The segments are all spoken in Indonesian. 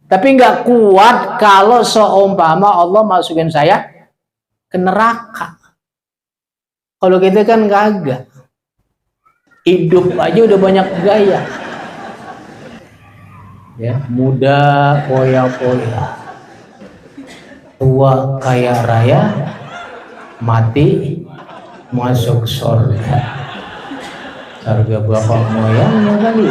Tapi nggak kuat kalau seumpama Allah masukin saya ke neraka. Kalau kita kan kagak. Hidup aja udah banyak gaya. Ya, muda poya-poya, tua kaya raya, mati masuk surga. Harga bapak moyangnya kali.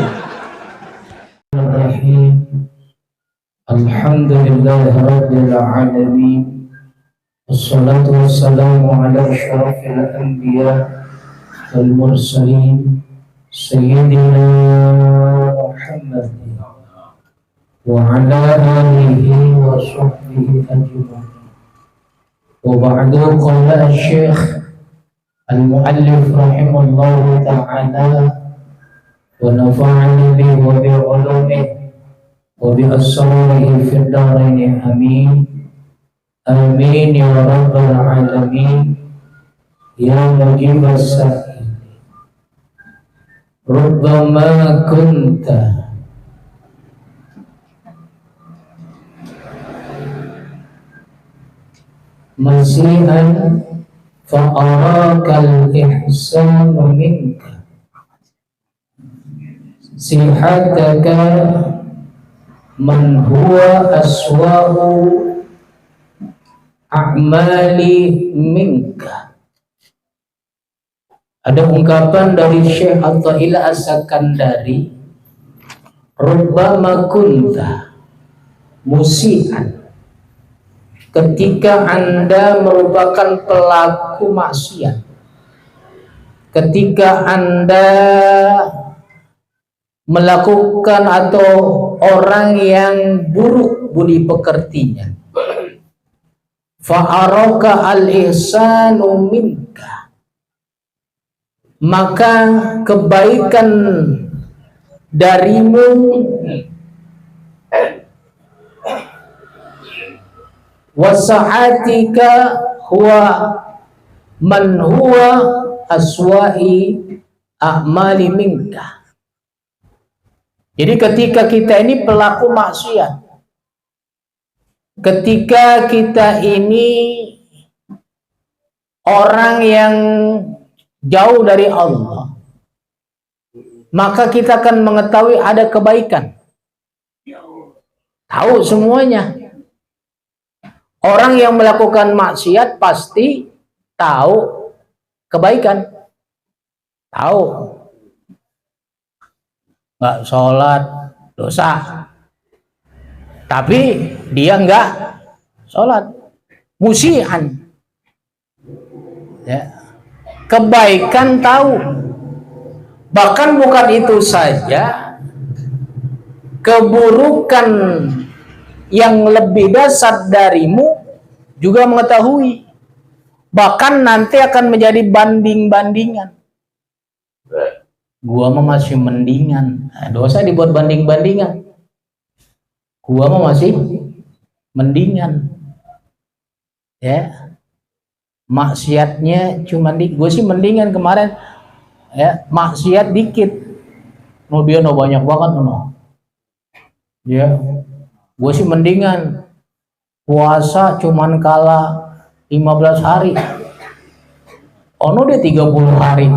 Alhamdulillahirabbil alamin. Wassalatu wassalamu ala asyrafil anbiya wal mursalin sayyidina Muhammad wa ala alihi wa sahbihi ajma'in. Wa ba'du, qala asy-syekh al-muallif rahimahullahu ta'ala wa nafa'ani bihi wa bi 'ulumihi wa bi asrarihi fid dharain amin. Amin ya rabbal alamin. Ya mujibas sa'il, rubbama kunta masihan fa'arakal ihsanu minka sihataka man huwa aswa'u a'mali minka. Ada ungkapan dari Syekh Athaillah As-Sakandari, rubbama kunta musian, ketika Anda merupakan pelaku maksiat, ketika Anda melakukan atau orang yang buruk budi pekertinya, fa'araka al-ihsanu minka, maka kebaikan darimu wasa'atika huwa man huwa aswa'i a'mali minka. Jadi ketika kita ini pelaku maksiat, ketika kita ini orang yang jauh dari Allah, maka kita akan mengetahui ada kebaikan. Tahu semuanya. Orang yang melakukan maksiat pasti tahu kebaikan. Tahu. Nggak sholat, dosa. Tapi dia nggak sholat. Musian. Ya. Kebaikan tahu. Bahkan bukan itu saja, keburukan yang lebih dasar darimu juga mengetahui. Bahkan nanti akan menjadi banding-bandingan. Gua mah masih mendingan. Nah, dosa dibuat banding-bandingan. Gua mah masih mendingan. Ya. Maksiatnya cuma gue sih mendingan kemarin. Ya, maksiat dikit. No dia no banyak banget no. Ya. Gue sih mendingan puasa cuman kala 15 hari. Ono dia 30 hari.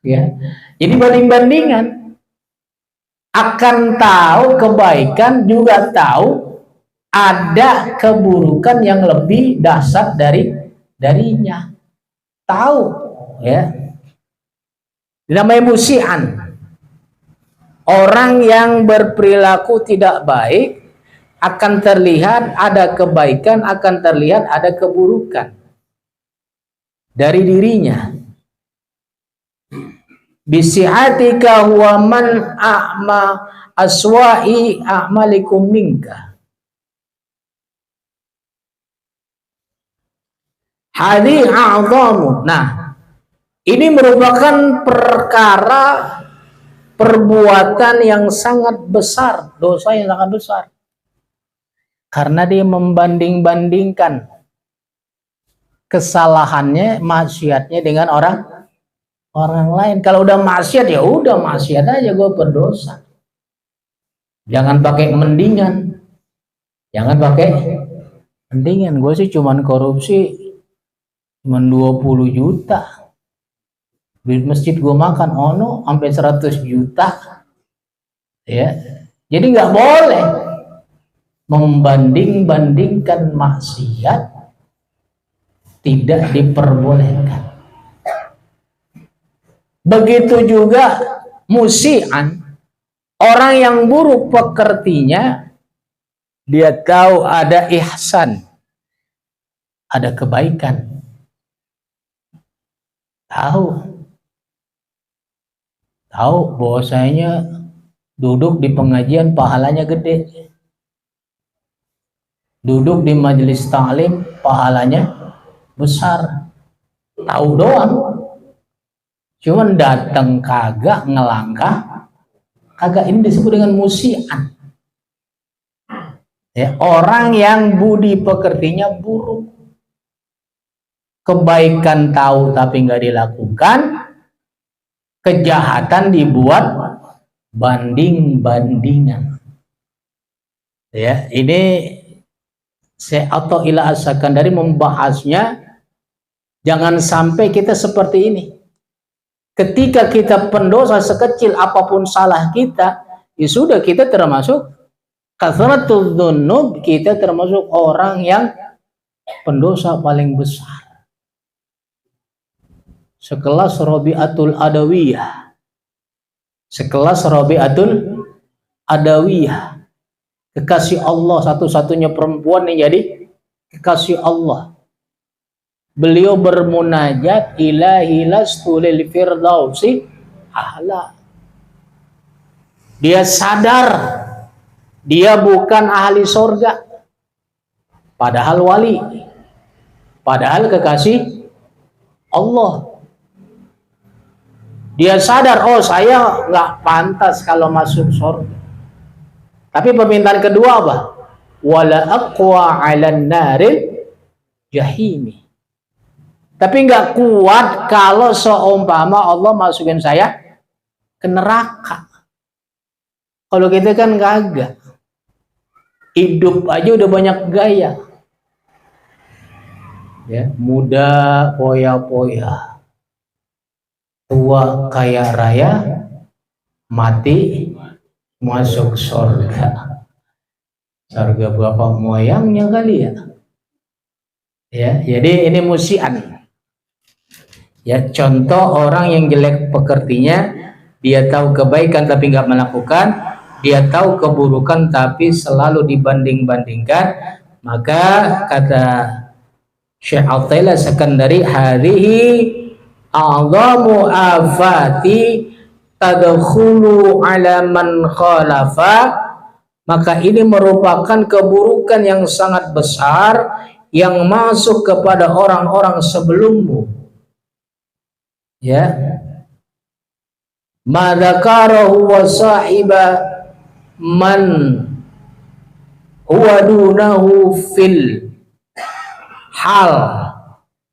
Ya. Jadi banding-bandingan. Akan tahu kebaikan, juga tahu ada keburukan yang lebih dasar darinya. Tahu, ya. Namanya musian. Orang yang berperilaku tidak baik akan terlihat ada kebaikan, akan terlihat ada keburukan dari dirinya. Bisihatika huwa man a'ma aswa'i a'malikum minka. Hadi a'zamu. Nah, ini merupakan perkara perbuatan yang sangat besar, dosa yang sangat besar. Karena dia membanding-bandingkan kesalahannya, maksiatnya dengan orang lain. Kalau udah maksiat ya udah maksiat aja, gue berdosa. Jangan pakai mendingan. Jangan pakai mendingan. Gue sih cuman korupsi cuman 20 juta. Duit masjid gue makan ono sampai 100 juta. Ya. Jadi nggak boleh membanding-bandingkan maksiat, tidak diperbolehkan. Begitu juga musian, orang yang buruk pekertinya, dia tahu ada ihsan, ada kebaikan, tahu bahwasanya duduk di pengajian pahalanya gede, duduk di majelis ta'lim pahalanya besar, tahu doang. Cuman datang kagak, ngelangkah kagak, ini disebut dengan musian. Ya, orang yang budi pekertinya buruk, kebaikan tahu tapi nggak dilakukan, kejahatan dibuat banding-bandingan. Ya, ini saya atau ila asakan dari membahasnya, jangan sampai kita seperti ini. Ketika kita pendosa, sekecil apapun salah kita, ya sudah, kita termasuk kathratul dzunub, kita termasuk orang yang pendosa paling besar. Sekelas Rabi'atul Adawiyah. Sekelas Rabi'atul Adawiyah. Kekasih Allah, satu-satunya perempuan yang jadi kekasih Allah. Beliau bermunajat, ilahi lastu lil firdausi ahla. Dia sadar dia bukan ahli surga, padahal wali, padahal kekasih Allah. Dia sadar, oh saya nggak pantas kalau masuk surga. Tapi permintaan kedua apa? Wala aqwa 'alan naril jahimi. Tapi nggak kuat kalau seumpama Allah masukin saya ke neraka. Kalau kita kan kagak. Hidup aja udah banyak gaya. Ya, muda poya-poya, tua kaya raya, mati masuk surga. Surga bapak moyangnya kali ya. Ya, jadi ini musian. Ya, contoh orang yang jelek pekertinya, dia tahu kebaikan tapi nggak melakukan, dia tahu keburukan tapi selalu dibanding-bandingkan. Maka kata Syekh Athaillah Sekandari, hadhihi a'zamu afati tadkhulu ala man khalafa. Maka ini merupakan keburukan yang sangat besar yang masuk kepada orang-orang sebelummu. Ya, madzakarahu wa sahiba man huwa dunahu fil hal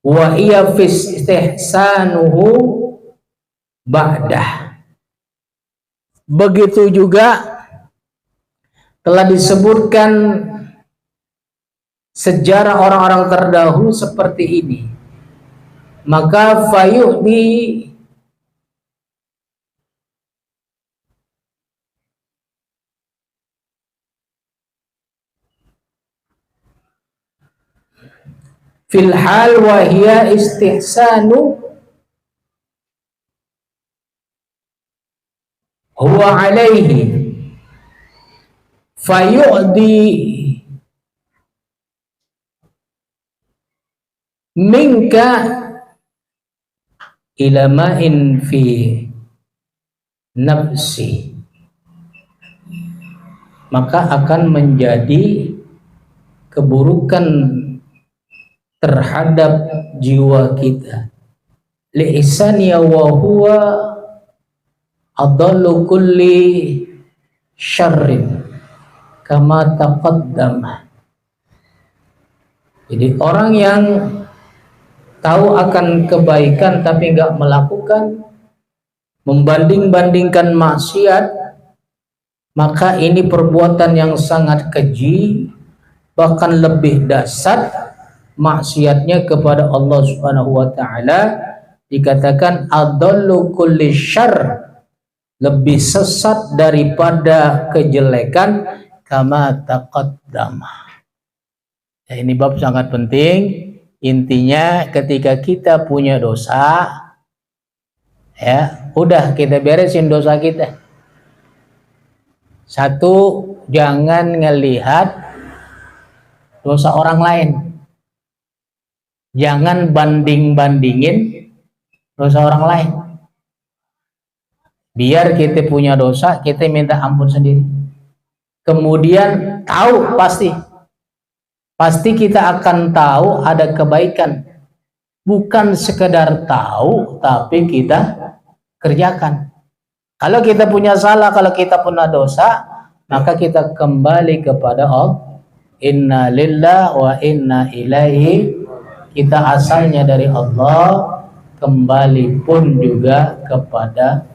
wa iya istihsanuhu ba'dah. Begitu juga telah disebutkan sejarah orang-orang terdahulu seperti ini. Maka fayu'di fil hal wa hiya istihsanu huwa alaihi fayu'di minka ila ma'in fi nafsi, maka akan menjadi keburukan terhadap jiwa kita. Li'isaniya wa huwa adallu kulli syarrin kama taqaddama. Jadi orang yang tahu akan kebaikan tapi nggak melakukan, membanding-bandingkan maksiat, maka ini perbuatan yang sangat keji, bahkan lebih dahsyat maksiatnya kepada Allah Subhanahu wa taala. Dikatakan adallu kulli syarr, lebih sesat daripada kejelekan, kama taqaddama. Ya, ini bab sangat penting. Intinya ketika kita punya dosa, ya udah kita beresin dosa kita. Satu, jangan ngelihat dosa orang lain. Jangan banding-bandingin dosa orang lain. Biar kita punya dosa, kita minta ampun sendiri. Kemudian tahu pasti kita akan tahu ada kebaikan. Bukan sekedar tahu, tapi kita kerjakan. Kalau kita punya salah, kalau kita punya dosa, maka kita kembali kepada Allah. Inna lillahi wa inna ilaihi. Kita asalnya dari Allah, kembali pun juga kepada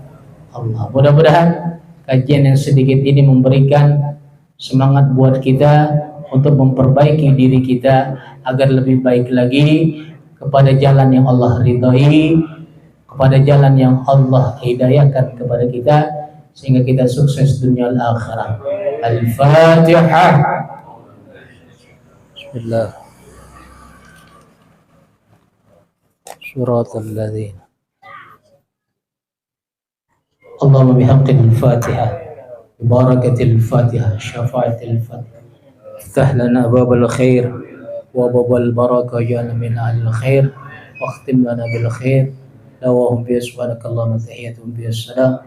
Allah. Mudah-mudahan kajian yang sedikit ini memberikan semangat buat kita untuk memperbaiki diri kita agar lebih baik lagi kepada jalan yang Allah ridhai, kepada jalan yang Allah hidayahkan kepada kita, sehingga kita sukses dunia dan akhirat. Al-Fatihah. Bismillah. Suratul ladzina Allahumma bihaqqil Fatihah, barakatil Fatihah, syafaatil Fatihah, iftah lana babal khair wa babal barakah, ja'alna min ahlil khair, wa akhtim lana bil khair. Dawahum bi subhanakallahumma tahiyyatuhum bi assalam,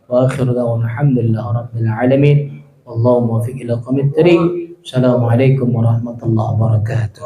wa akhiru da'wana alhamdulillahi rabbil alamin. Allahumma fiq ila qamit tariq. Assalamualaikum warahmatullahi wabarakatuh.